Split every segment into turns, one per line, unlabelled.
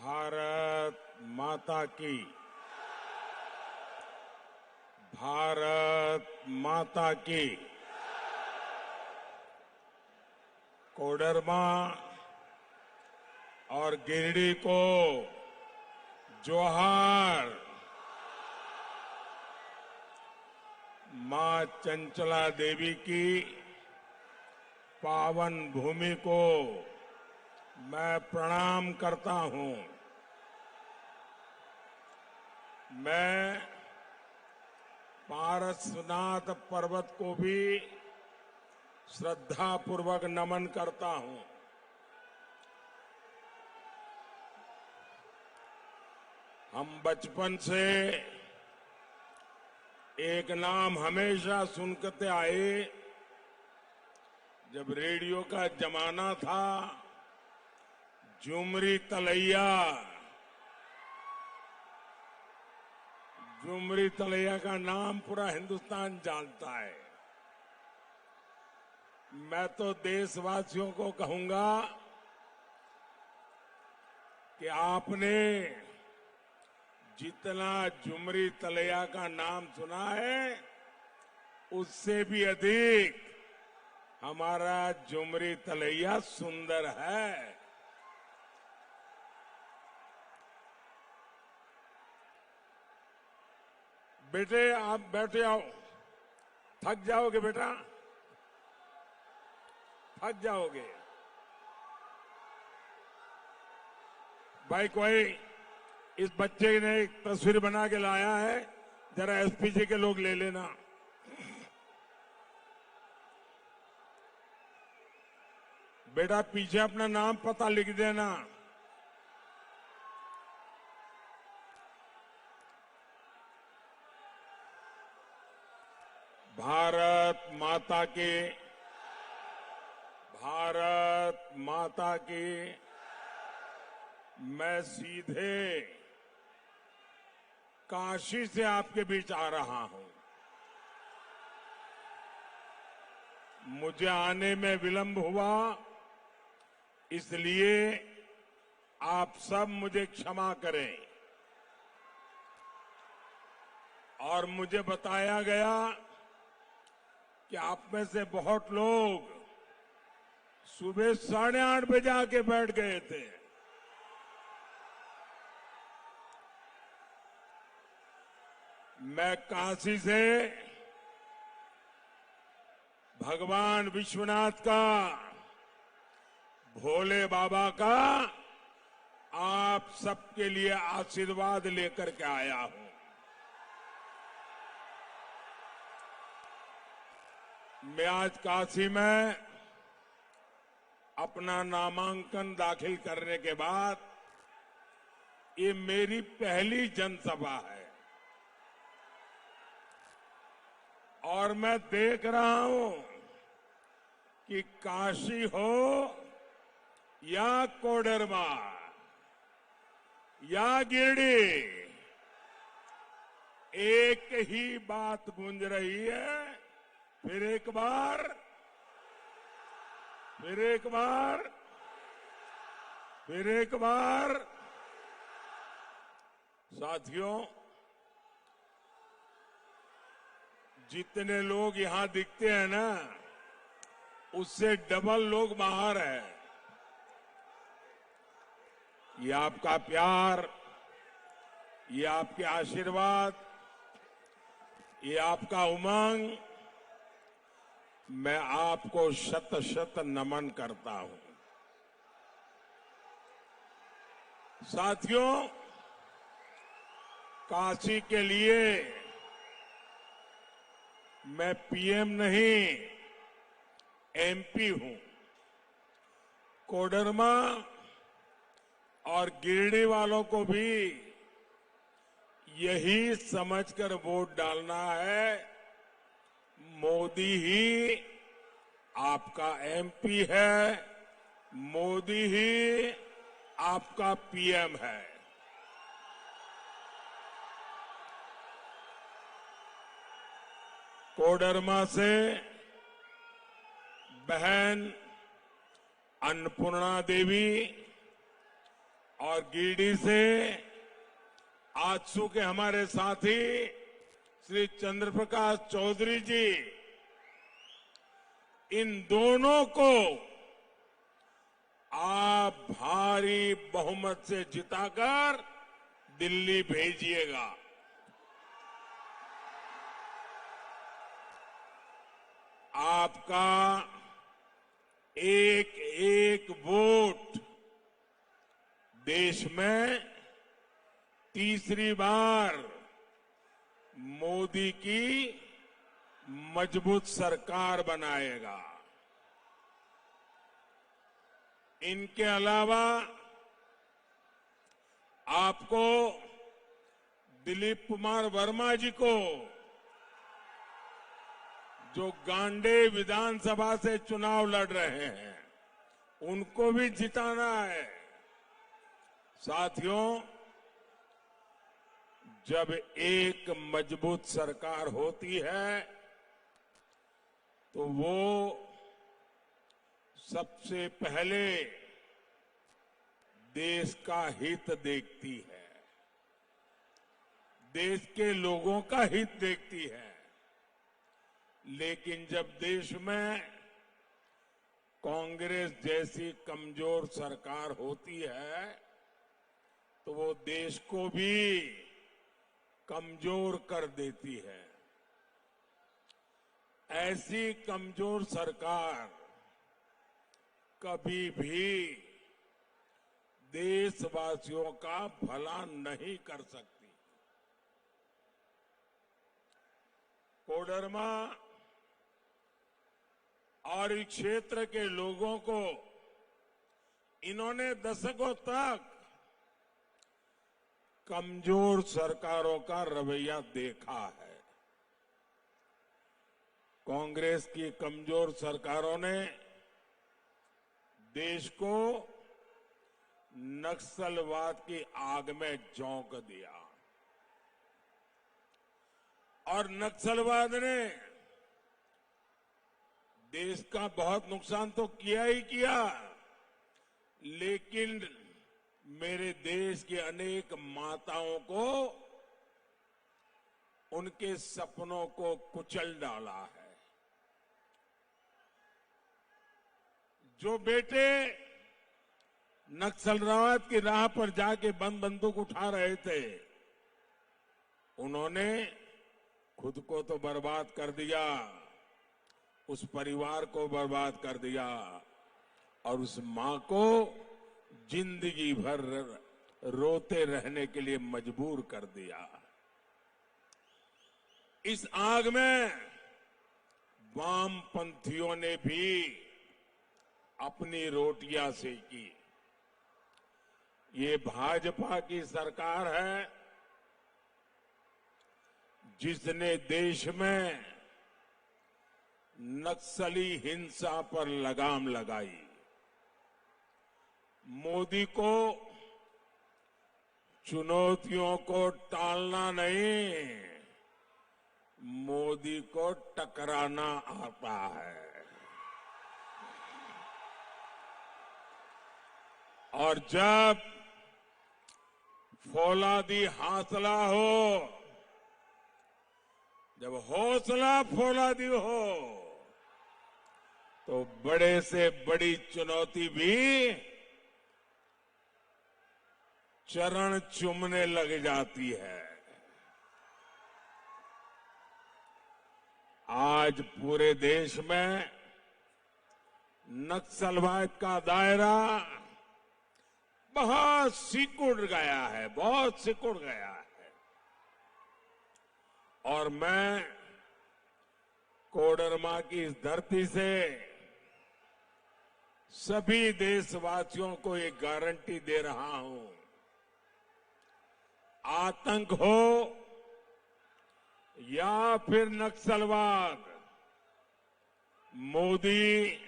भारत माता की। भारत माता की। कोडरमा और गिरिडीह को जोहार। मां चंचला देवी की पावन भूमि को मैं प्रणाम करता हूं। मैं पारसनाथ पर्वत को भी श्रद्धापूर्वक नमन करता हूं। हम बचपन से एक नाम हमेशा सुनते आए। जब रेडियो का जमाना था, झुमरी तलैया। झुमरी तलैया का नाम पूरा हिंदुस्तान जानता है। मैं तो देशवासियों को कहूंगा कि आपने जितना झुमरी तलैया का नाम सुना है, उससे भी अधिक हमारा झुमरी तलैया सुंदर है। बेटे, आप बैठे आओ। थक जाओगे बेटा, थक जाओगे। भाई, कोई इस बच्चे ने एक तस्वीर बना के लाया है, जरा एसपीजी के लोग ले लेना। बेटा, पीछे अपना नाम पता लिख देना। भारत माता की। भारत माता की। मैं सीधे काशी से आपके बीच आ रहा हूं। मुझे आने में विलंब हुआ, इसलिए आप सब मुझे क्षमा करें। और मुझे बताया गया कि आप में से बहुत लोग सुबह 8:30 बजे आके बैठ गए थे। मैं काशी से भगवान विश्वनाथ का, भोले बाबा का आप सबके लिए आशीर्वाद लेकर के आया हूं। मैं आज काशी में अपना नामांकन दाखिल करने के बाद ये मेरी पहली जनसभा है। और मैं देख रहा हूं कि काशी हो या कोडरमा या गिरिडीह, एक ही बात गूंज रही है। फिर एक बार, फिर एक बार, फिर एक बार। साथियों, जितने लोग यहां दिखते हैं ना, उससे डबल लोग बाहर हैं। ये आपका प्यार, ये आपके आशीर्वाद, ये आपका उमंग, मैं आपको शत शत नमन करता हूं। साथियों, काशी के लिए मैं पीएम नहीं, एमपी हूं। कोडरमा और गिरिडीह वालों को भी यही समझकर वोट डालना है। मोदी ही आपका एमपी है, मोदी ही आपका पीएम है। कोडरमा से बहन अन्नपूर्णा देवी और गिरिडीह से आजसू के हमारे साथी श्री चंद्रप्रकाश चौधरी जी, इन दोनों को आप भारी बहुमत से जिताकर दिल्ली भेजिएगा। आपका एक एक वोट देश में तीसरी बार मोदी की मजबूत सरकार बनाएगा। इनके अलावा आपको दिलीप कुमार वर्मा जी को, जो गांडे विधानसभा से चुनाव लड़ रहे हैं, उनको भी जिताना है। साथियों, जब एक मजबूत सरकार होती है तो वो सबसे पहले देश का हित देखती है, देश के लोगों का हित देखती है। लेकिन जब देश में कांग्रेस जैसी कमजोर सरकार होती है तो वो देश को भी कमजोर कर देती है। ऐसी कमजोर सरकार कभी भी देशवासियों का भला नहीं कर सकती। कोडरमा और इस क्षेत्र के लोगों को इन्होंने दशकों तक कमजोर सरकारों का रवैया देखा है। कांग्रेस की कमजोर सरकारों ने देश को नक्सलवाद की आग में झोंक दिया और नक्सलवाद ने देश का बहुत नुकसान तो किया ही किया, लेकिन मेरे देश की अनेक माताओं को, उनके सपनों को कुचल डाला है। जो बेटे नक्सलवाद की राह पर जाके बंदूक उठा रहे थे, उन्होंने खुद को तो बर्बाद कर दिया, उस परिवार को बर्बाद कर दिया और उस मां को जिंदगी भर रोते रहने के लिए मजबूर कर दिया। इस आग में वामपंथियों ने भी अपनी रोटियां सेकी। ये भाजपा की सरकार है जिसने देश में नक्सली हिंसा पर लगाम लगाई। मोदी को चुनौतियों को टालना नहीं, मोदी को टकराना आता है। और जब फौलादी हौसला हो, जब हौसला फौलादी हो, तो बड़े से बड़ी चुनौती भी चरण चूमने लग जाती है। आज पूरे देश में नक्सलवाद का दायरा बहुत सिकुड़ गया है, बहुत सिकुड़ गया है। और मैं कोडरमा की इस धरती से सभी देशवासियों को एक गारंटी दे रहा हूं, आतंक हो या फिर नक्सलवाद, मोदी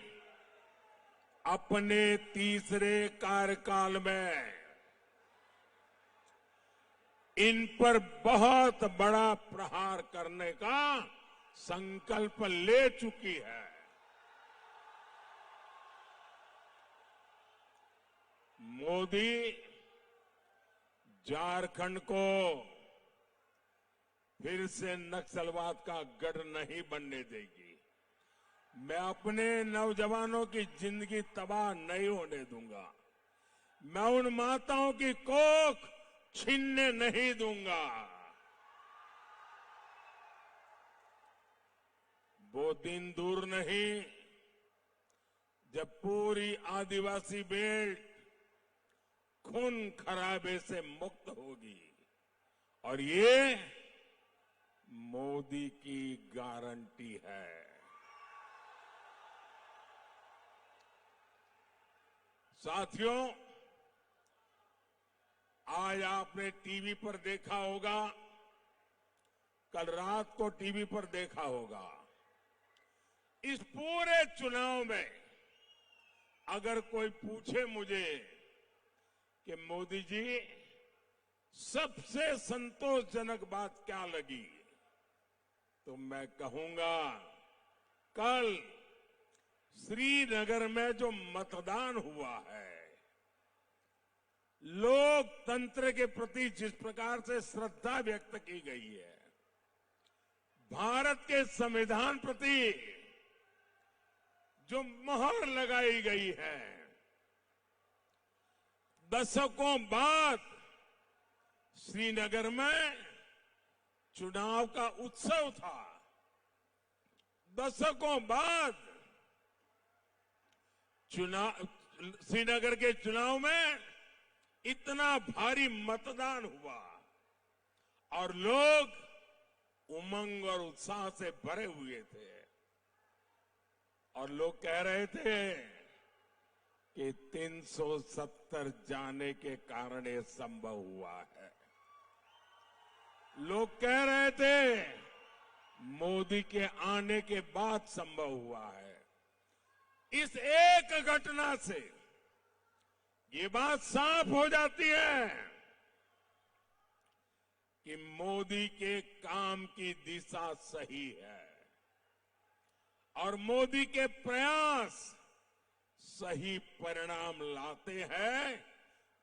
अपने तीसरे कार्यकाल में इन पर बहुत बड़ा प्रहार करने का संकल्प ले चुकी है। मोदी झारखंड को फिर से नक्सलवाद का गढ़ नहीं बनने देगी। मैं अपने नौजवानों की जिंदगी तबाह नहीं होने दूंगा। मैं उन माताओं की कोख छीनने नहीं दूंगा। वो दिन दूर नहीं जब पूरी आदिवासी बेल्ट खून खराबे से मुक्त होगी, और ये मोदी की गारंटी है। साथियों, आज आपने टीवी पर देखा होगा, कल रात को टीवी पर देखा होगा, इस पूरे चुनाव में अगर कोई पूछे मुझे कि मोदी जी सबसे संतोषजनक बात क्या लगी, तो मैं कहूंगा कल श्रीनगर में जो मतदान हुआ है, लोकतंत्र के प्रति जिस प्रकार से श्रद्धा व्यक्त की गई है, भारत के संविधान प्रति जो मोहर लगाई गई है, दशकों बाद श्रीनगर में चुनाव का उत्सव था। दशकों बाद श्रीनगर के चुनाव में इतना भारी मतदान हुआ और लोग उमंग और उत्साह से भरे हुए थे, और लोग कह रहे थे कि 370 जाने के कारण ये संभव हुआ है। लोग कह रहे थे मोदी के आने के बाद संभव हुआ है। इस एक घटना से ये बात साफ हो जाती है कि मोदी के काम की दिशा सही है और मोदी के प्रयास सही परिणाम लाते हैं।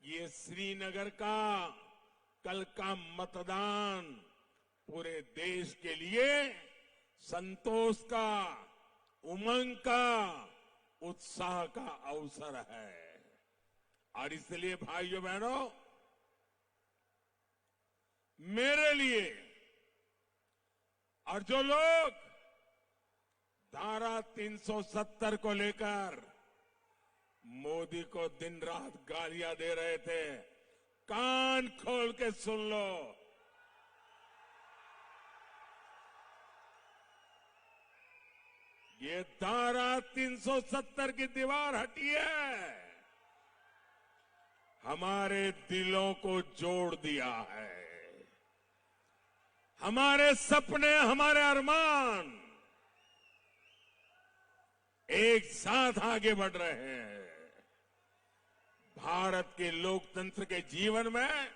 ये श्रीनगर का कल का मतदान पूरे देश के लिए संतोष का, उमंग का, उत्साह का अवसर है। और इसलिए भाइयों बहनों, मेरे लिए और जो लोग धारा 370 को लेकर मोदी को दिन रात गालियां दे रहे थे, कान खोल के सुन लो। ये धारा 370 की दीवार हटी है, हमारे दिलों को जोड़ दिया है। हमारे सपने, हमारे अरमान एक साथ आगे बढ़ रहे हैं। भारत के लोकतंत्र के जीवन में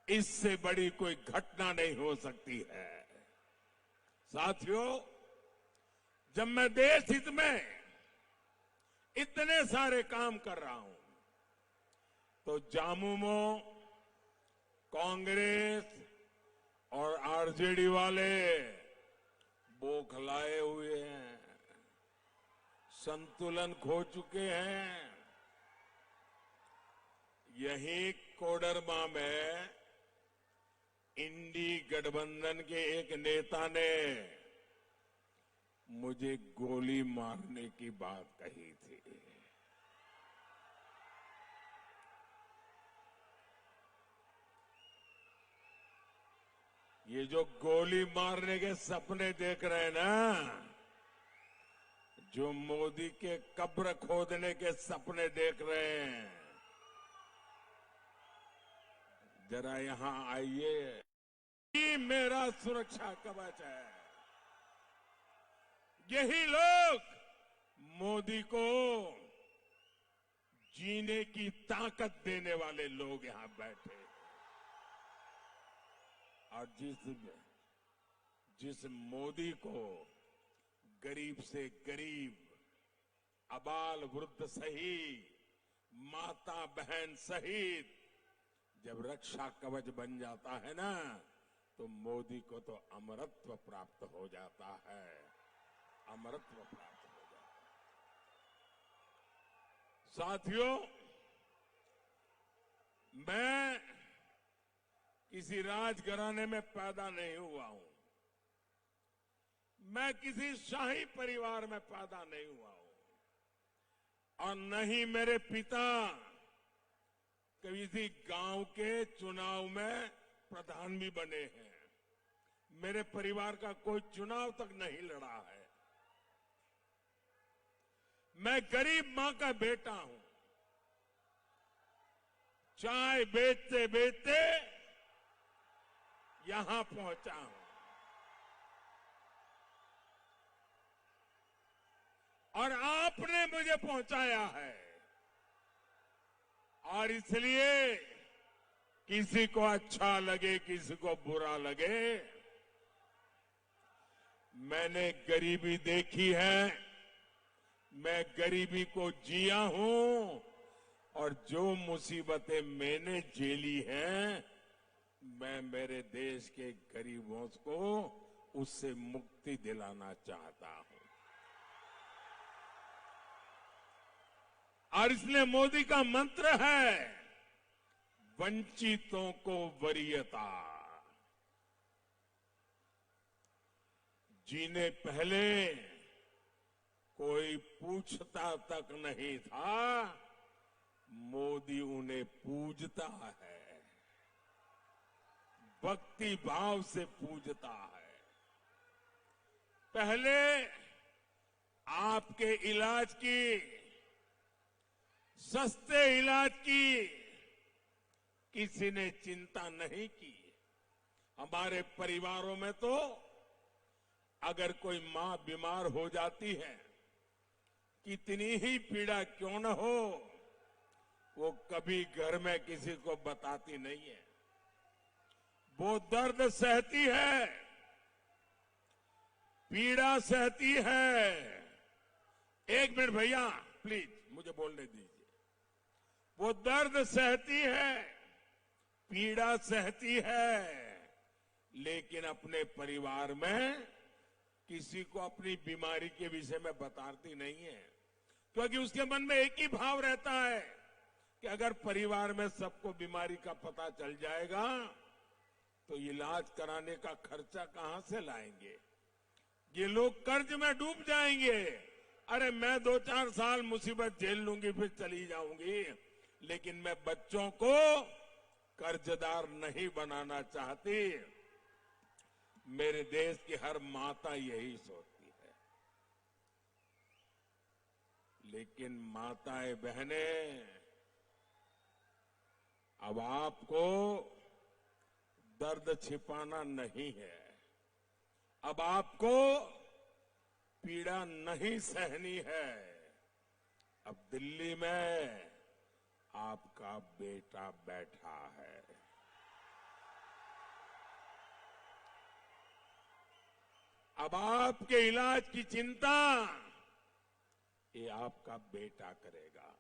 इससे बड़ी कोई घटना नहीं हो सकती है। साथियों, जब मैं देश हित में इतने सारे काम कर रहा हूं, तो जामुमो कांग्रेस और आरजेडी वाले बौखलाए हुए हैं, संतुलन खो चुके हैं। यही कोडरमा में इंडी गठबंधन के एक नेता ने मुझे गोली मारने की बात कही थी। ये जो गोली मारने के सपने देख रहे हैं ना, जो मोदी के कब्र खोदने के सपने देख रहे हैं, जरा यहां आइए। ये मेरा सुरक्षा कवच है। यही लोग मोदी को जीने की ताकत देने वाले लोग यहां बैठे हैं। और जिस मोदी को गरीब से गरीब, अबाल वृद्ध सहित, माता बहन सहित जब रक्षा कवच बन जाता है ना, तो मोदी को तो अमरत्व प्राप्त हो जाता है, अमरत्व प्राप्त हो जाता है। साथियों, मैं किसी राजघराने में पैदा नहीं हुआ हूं, मैं किसी शाही परिवार में पैदा नहीं हुआ हूं, और न ही मेरे पिता किसी गांव के चुनाव में प्रधान भी बने हैं। मेरे परिवार का कोई चुनाव तक नहीं लड़ा है। मैं गरीब मां का बेटा हूं। चाय बेचते बेचते यहां पहुंचा हूं, और आपने मुझे पहुंचाया है। और इसलिए किसी को अच्छा लगे, किसी को बुरा लगे, मैंने गरीबी देखी है, मैं गरीबी को जिया हूं, और जो मुसीबतें मैंने झेली हैं, मैं मेरे देश के गरीबों को उससे मुक्ति दिलाना चाहता हूं। और इसलिए मोदी का मंत्र है, वंचितों को वरीयता। जिन्हें पहले कोई पूछता तक नहीं था, मोदी उन्हें पूजता है, भक्ति भाव से पूजता है। पहले आपके इलाज की, सस्ते इलाज की किसी ने चिंता नहीं की। हमारे परिवारों में तो अगर कोई मां बीमार हो जाती है, कितनी ही पीड़ा क्यों न हो, वो कभी घर में किसी को बताती नहीं है। वो दर्द सहती है, पीड़ा सहती है। एक मिनट भैया, प्लीज मुझे बोलने दीजिए। वो दर्द सहती है, पीड़ा सहती है, लेकिन अपने परिवार में किसी को अपनी बीमारी के विषय में बताती नहीं है, क्योंकि उसके मन में एक ही भाव रहता है कि अगर परिवार में सबको बीमारी का पता चल जाएगा तो इलाज कराने का खर्चा कहां से लाएंगे, ये लोग कर्ज में डूब जाएंगे। अरे मैं 2-4 साल मुसीबत झेल लूंगी, फिर चली जाऊंगी, लेकिन मैं बच्चों को कर्जदार नहीं बनाना चाहती। मेरे देश की हर माता यही सोचती है। लेकिन माताएं बहनें, अब आपको दर्द छिपाना नहीं है, अब आपको पीड़ा नहीं सहनी है। अब दिल्ली में आपका बेटा बैठा है, अब आपके इलाज की चिंता ये आपका बेटा करेगा।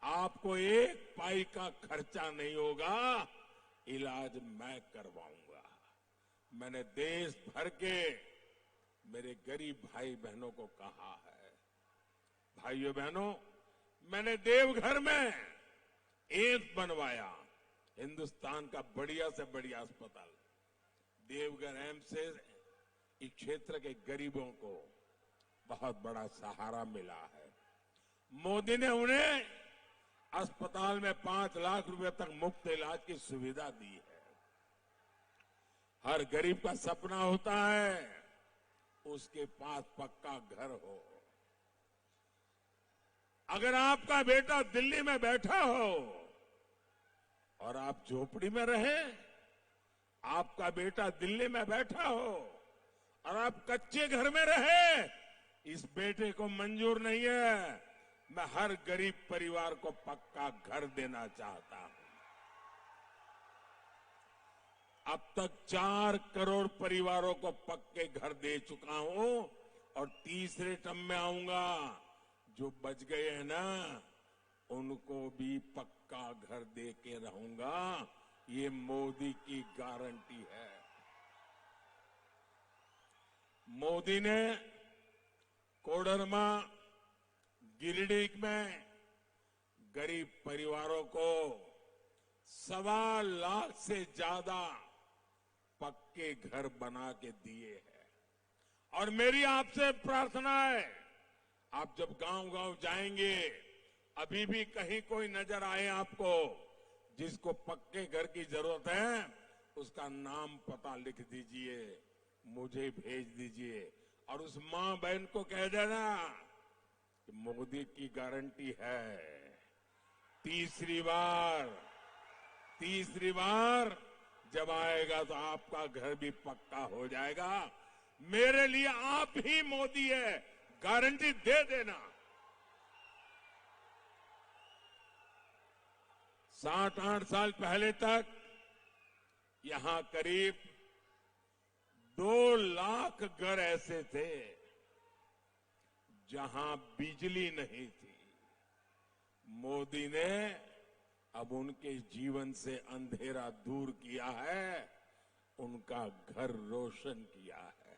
आपको एक पाई का खर्चा नहीं होगा, इलाज मैं करवाऊंगा। मैंने देश भर के मेरे गरीब भाई बहनों को कहा है, भाइयों बहनों, मैंने देवघर में एम्स बनवाया, हिंदुस्तान का बढ़िया से बढ़िया अस्पताल। देवघर एम्स से इस क्षेत्र के गरीबों को बहुत बड़ा सहारा मिला है। मोदी ने उन्हें अस्पताल में 5 लाख रुपए तक मुफ्त इलाज की सुविधा दी है। हर गरीब का सपना होता है उसके पास पक्का घर हो। अगर आपका बेटा दिल्ली में बैठा हो और आप झोपड़ी में रहे, आपका बेटा दिल्ली में बैठा हो और आप कच्चे घर में रहे, इस बेटे को मंजूर नहीं है। मैं हर गरीब परिवार को पक्का घर देना चाहता हूं। अब तक 4 करोड़ परिवारों को पक्के घर दे चुका हूं और तीसरे टर्म में आऊंगा। जो बच गए हैं ना, उनको भी पक्का घर दे के रहूंगा, ये मोदी की गारंटी है। मोदी ने कोडरमा, गिरिडीह में गरीब परिवारों को 1.25 लाख से ज्यादा पक्के घर बना के दिए हैं। और मेरी आपसे प्रार्थना है, आप जब गांव-गांव जाएंगे, अभी भी कहीं कोई नजर आए आपको जिसको पक्के घर की जरूरत है, उसका नाम पता लिख दीजिए, मुझे भेज दीजिए और उस मां बहन को कह देना कि मोदी की गारंटी है, तीसरी बार जब आएगा तो आपका घर भी पक्का हो जाएगा। मेरे लिए आप ही मोदी है, गारंटी दे देना। 7-8 साल पहले तक यहां करीब 2 लाख घर ऐसे थे जहां बिजली नहीं थी। मोदी ने अब उनके जीवन से अंधेरा दूर किया है, उनका घर रोशन किया है।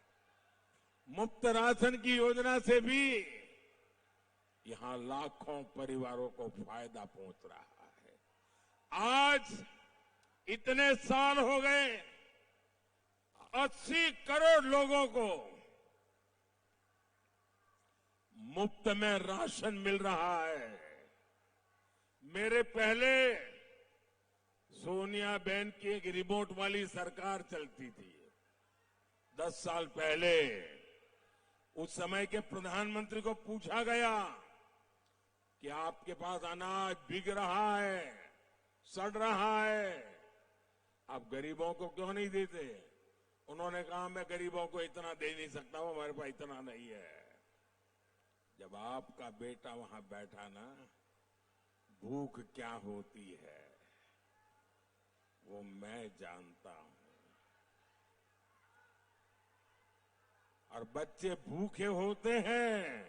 मुफ्त राशन की योजना से भी यहां लाखों परिवारों को फायदा पहुंच रहा है। आज इतने साल हो गए, 80 करोड़ लोगों को मुफ्त में राशन मिल रहा है। मेरे पहले सोनिया बहन की एक रिमोट वाली सरकार चलती थी 10 साल पहले। उस समय के प्रधानमंत्री को पूछा गया कि आपके पास अनाज बिक रहा है, सड़ रहा है, आप गरीबों को क्यों नहीं देते? उन्होंने कहा मैं गरीबों को इतना दे नहीं सकता हूं, हमारे पास इतना नहीं है। जब आपका बेटा वहां बैठा ना, भूख क्या होती है वो मैं जानता हूं। और बच्चे भूखे होते हैं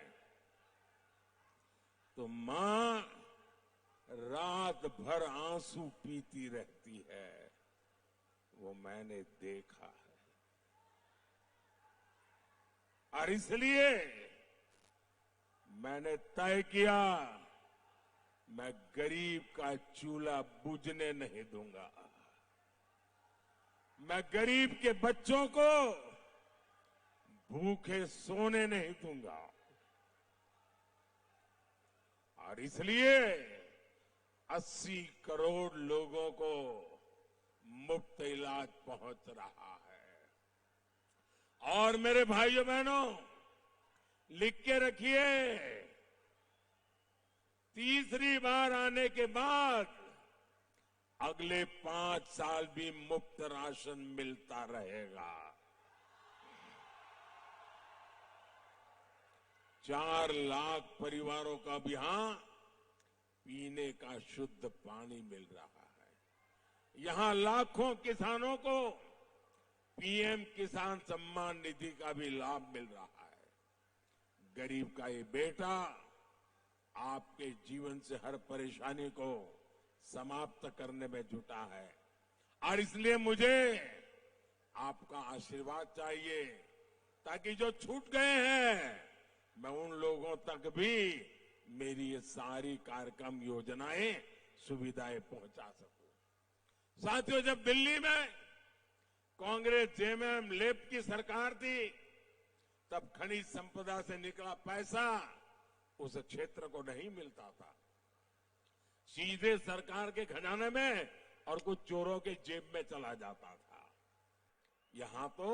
तो मां रात भर आंसू पीती रहती है, वो मैंने देखा है। और इसलिए मैंने तय किया, मैं गरीब का चूल्हा बुझने नहीं दूंगा। मैं गरीब के बच्चों को भूखे सोने नहीं दूंगा। और इसलिए 80 करोड़ लोगों को मुफ्त इलाज पहुंच रहा है। और मेरे भाइयों बहनों, लिख के रखिए, तीसरी बार आने के बाद अगले 5 साल भी मुफ्त राशन मिलता रहेगा। 4 लाख परिवारों का भी यहां पीने का शुद्ध पानी मिल रहा है। यहां लाखों किसानों को पीएम किसान सम्मान निधि का भी लाभ मिल रहा है। गरीब का ये बेटा आपके जीवन से हर परेशानी को समाप्त करने में जुटा है। और इसलिए मुझे आपका आशीर्वाद चाहिए, ताकि जो छूट गए हैं मैं उन लोगों तक भी मेरी ये सारी कार्यक्रम योजनाएं सुविधाएं पहुंचा सकूं। साथियों, जब दिल्ली में कांग्रेस जेएमएम लेफ्ट की सरकार थी, तब खनिज संपदा से निकला पैसा उस क्षेत्र को नहीं मिलता था, सीधे सरकार के खजाने में और कुछ चोरों के जेब में चला जाता था। यहां तो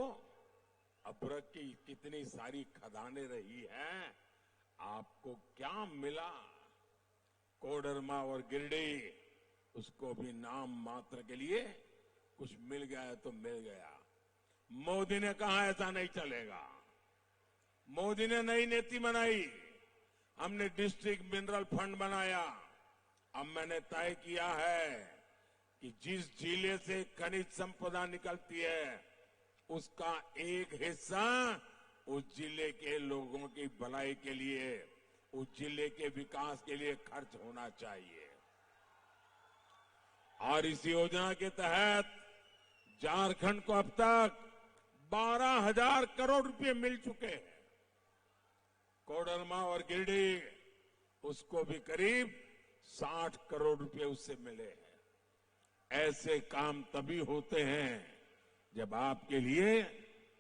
अभ्रक की कितनी सारी खदानें रही हैं, आपको क्या मिला? कोडरमा और गिरिडीह, उसको भी नाम मात्र के लिए कुछ मिल गया है तो मिल गया। मोदी ने कहा ऐसा नहीं चलेगा। मोदी ने नई नीति बनाई, हमने डिस्ट्रिक्ट मिनरल फंड बनाया। अब मैंने तय किया है कि जिस जिले से खनिज संपदा निकलती है उसका एक हिस्सा उस जिले के लोगों की भलाई के लिए उस जिले के विकास के लिए खर्च होना चाहिए। और इस योजना के तहत झारखंड को अब तक 12,000 करोड़ रुपए मिल चुके हैं। कोडरमा और गिरिडीह उसको भी करीब 60 करोड़ रुपए उससे मिले हैं। ऐसे काम तभी होते हैं जब आपके लिए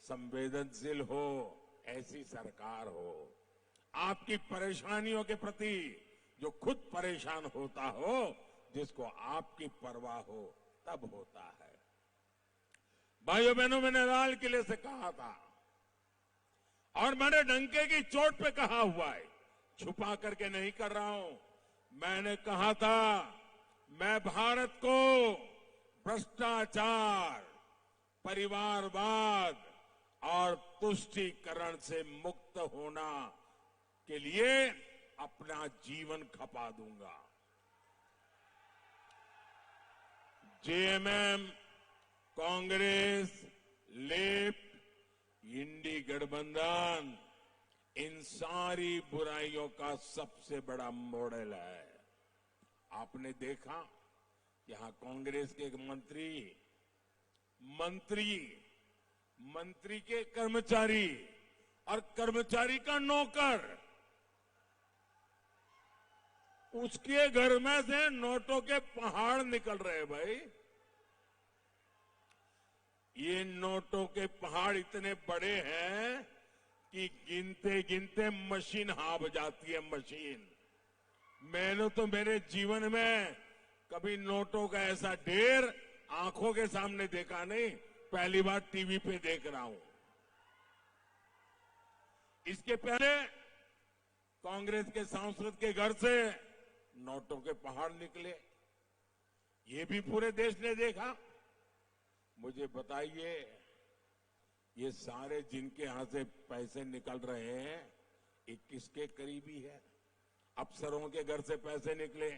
संवेदनशील हो, ऐसी सरकार हो, आपकी परेशानियों के प्रति जो खुद परेशान होता हो, जिसको आपकी परवाह हो, तब होता है। भाइयों बहनों, मैंने लाल किले से कहा था और मैंने डंके की चोट पे कहा हुआ है, छुपा करके नहीं कर रहा हूं। मैंने कहा था मैं भारत को भ्रष्टाचार, परिवारवाद और तुष्टीकरण से मुक्त होना के लिए अपना जीवन खपा दूंगा। जेएमएम, कांग्रेस, लेफ्ट, इंडी गठबंधन इन सारी बुराइयों का सबसे बड़ा मॉडल है। आपने देखा यहां कांग्रेस के एक मंत्री के कर्मचारी और कर्मचारी का नौकर, उसके घर में से नोटों के पहाड़ निकल रहे। भाई, ये नोटों के पहाड़ इतने बड़े हैं कि गिनते गिनते मशीन हाफ जाती है। मशीन, मैंने तो मेरे जीवन में कभी नोटों का ऐसा ढेर आंखों के सामने देखा नहीं, पहली बार टीवी पे देख रहा हूं। इसके पहले कांग्रेस के सांसद के घर से नोटों के पहाड़ निकले, ये भी पूरे देश ने देखा। मुझे बताइए, ये सारे जिनके यहां से पैसे निकल रहे हैं, ये किसके करीबी है? अफसरों के घर से पैसे निकले,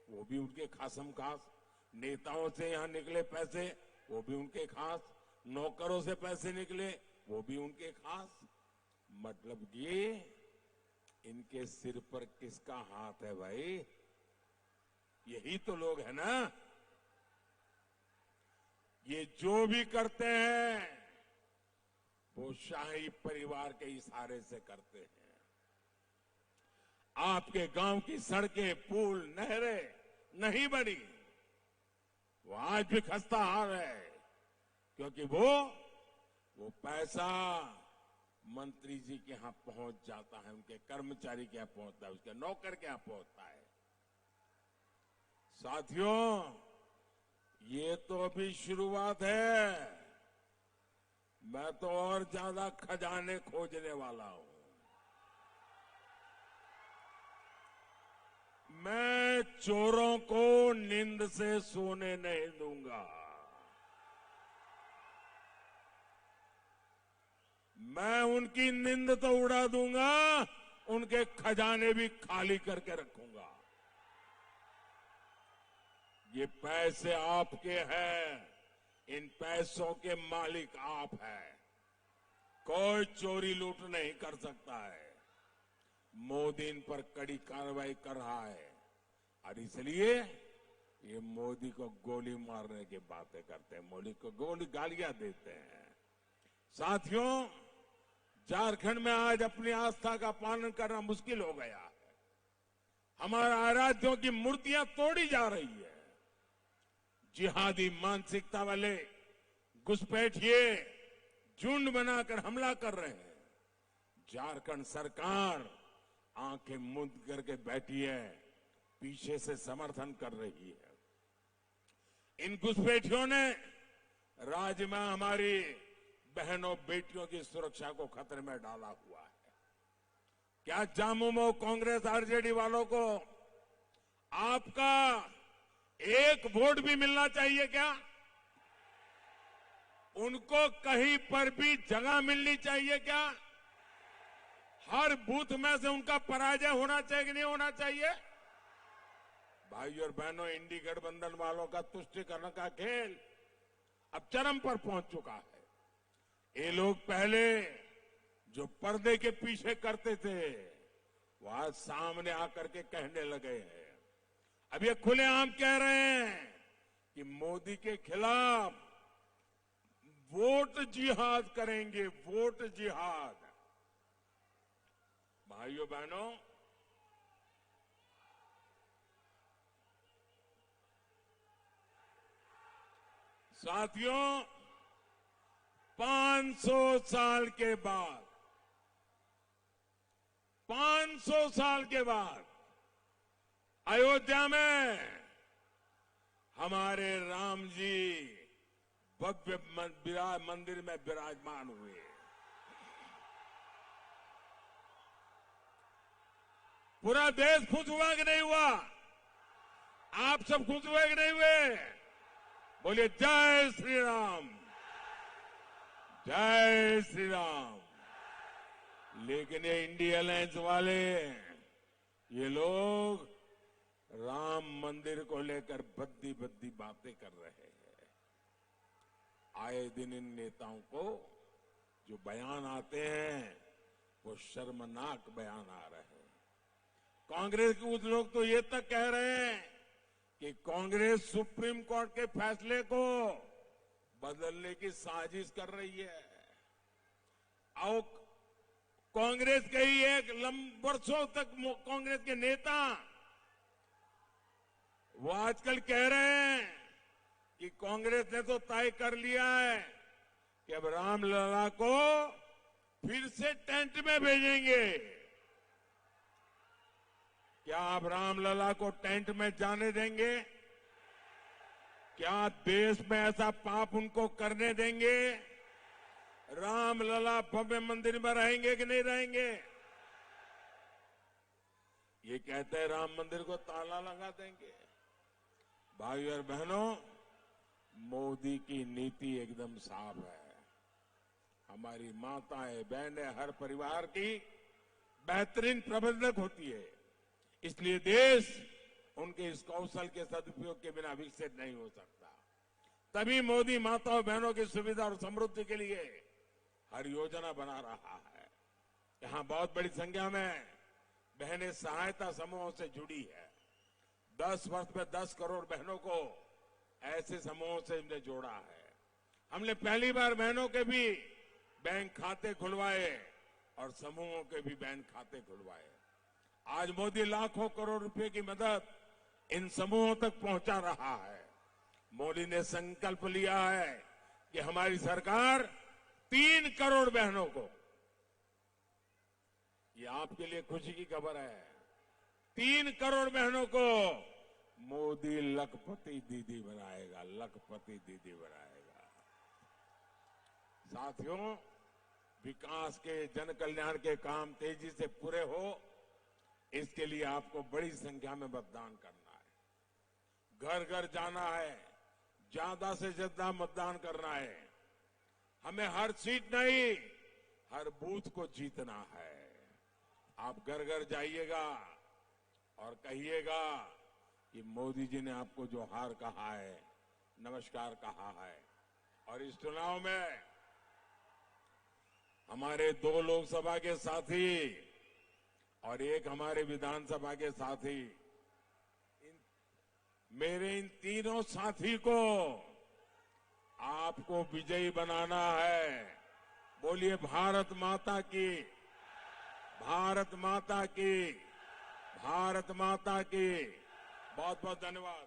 वो भी उनके खासम खास। नेताओं से यहां निकले पैसे, वो भी उनके खास। नौकरों से पैसे निकले, वो भी उनके खास। मतलब ये इनके सिर पर किसका हाथ है भाई? यही तो लोग है ना। ये जो भी करते हैं वो शाही परिवार के इशारे से करते हैं। आपके गांव की सड़कें, पुल, नहरें नहीं बनी, वो आज भी खस्ता हाल है, क्योंकि वो पैसा मंत्री जी के यहां पहुंच जाता है, उनके कर्मचारी के यहां पहुंचता है, उसके नौकर के यहां पहुंचता है। साथियों, ये तो अभी शुरुआत है। मैं तो और ज्यादा खजाने खोजने वाला हूं। मैं चोरों को नींद से सोने नहीं दूंगा। मैं उनकी नींद तो उड़ा दूंगा, उनके खजाने भी खाली करके रखूंगा। ये पैसे आपके हैं, इन पैसों के मालिक आप हैं। कोई चोरी लूट नहीं कर सकता है। मोदी इन पर कड़ी कार्रवाई कर रहा है और इसलिए ये मोदी को गोली मारने की बातें करते हैं, मोदी को गोली गालियां देते हैं। साथियों, झारखंड में आज अपनी आस्था का पालन करना मुश्किल हो गया है। हमारा आराध्यों की मूर्तियां तोड़ी जा रही है। जिहादी मानसिकता वाले घुसपैठिए झुंड बनाकर हमला कर रहे हैं। झारखंड सरकार आंखें मूंद करके बैठी है, पीछे से समर्थन कर रही है। इन घुसपैठियों ने राज्य में हमारी बहनों बेटियों की सुरक्षा को खतरे में डाला हुआ है। क्या झामुमो कांग्रेस आरजेडी वालों को आपका एक वोट भी मिलना चाहिए क्या? उनको कहीं पर भी जगह मिलनी चाहिए क्या? हर बूथ में से उनका पराजय होना चाहिए कि नहीं होना चाहिए? भाई और बहनों, इंडी गठबंधन वालों का तुष्टीकरण का खेल अब चरम पर पहुंच चुका है। ये लोग पहले जो पर्दे के पीछे करते थे, वो आज सामने आकर के कहने लगे हैं। अब ये खुलेआम कह रहे हैं कि मोदी के खिलाफ वोट जिहाद करेंगे, वोट जिहाद। भाइयों बहनों, साथियों, 500 साल के बाद 500 साल के बाद अयोध्या में हमारे राम जी भव्य मंदिर में विराजमान हुए। पूरा देश खुश हुआ कि नहीं हुआ? आप सब खुश हुए कि नहीं हुए? बोलिए जय श्री राम, जय श्री राम। लेकिन ये इंडिया अलायंस वाले, ये लोग राम मंदिर को लेकर बद्दी बद्दी बातें कर रहे हैं। आए दिन इन नेताओं को जो बयान आते हैं वो शर्मनाक बयान आ रहे हैं। कांग्रेस के कुछ लोग तो ये तक कह रहे हैं कि कांग्रेस सुप्रीम कोर्ट के फैसले को बदलने की साजिश कर रही है। और कांग्रेस के ही एक वर्षों तक कांग्रेस के नेता वो आजकल कह रहे हैं कि कांग्रेस ने तो तय कर लिया है कि अब रामलला को फिर से टेंट में भेजेंगे। क्या आप रामलला को टेंट में जाने देंगे? क्या देश में ऐसा पाप उनको करने देंगे? रामलला भव्य मंदिर में रहेंगे कि नहीं रहेंगे? ये कहते हैं राम मंदिर को ताला लगा देंगे। भाइयों और बहनों, मोदी की नीति एकदम साफ है। हमारी माताएं बहनें हर परिवार की बेहतरीन प्रबंधक होती है, इसलिए देश उनके इस कौशल के सदुपयोग के बिना विकसित नहीं हो सकता। तभी मोदी माताओं बहनों की सुविधा और समृद्धि के लिए हर योजना बना रहा है। यहां बहुत बड़ी संख्या में बहनें सहायता समूहों से जुड़ी है। 10 वर्ष में 10 करोड़ बहनों को ऐसे समूहों से हमने जोड़ा है। हमने पहली बार बहनों के भी बैंक खाते खुलवाए और समूहों के भी बैंक खाते खुलवाए। आज मोदी लाखों करोड़ रुपए की मदद इन समूहों तक पहुंचा रहा है। मोदी ने संकल्प लिया है कि हमारी सरकार 3 करोड़ बहनों को, ये आपके लिए खुशी की खबर है, 3 करोड़ बहनों को मोदी लखपति दीदी बनाएगा, लखपति दीदी बनाएगा। साथियों, विकास के, जन कल्याण के काम तेजी से पूरे हो, इसके लिए आपको बड़ी संख्या में मतदान करना है। घर घर जाना है, ज्यादा से ज्यादा मतदान करना है। हमें हर सीट नहीं, हर बूथ को जीतना है। आप घर घर जाइएगा और कहिएगा कि मोदी जी ने आपको जो हार कहा है, नमस्कार कहा है। और इस चुनाव में हमारे 2 लोकसभा के साथी और 1 हमारे विधानसभा के साथी, मेरे इन तीनों साथी को आपको विजयी बनाना है। बोलिए भारत माता की, भारत माता की, भारत माता की। बहुत बहुत धन्यवाद।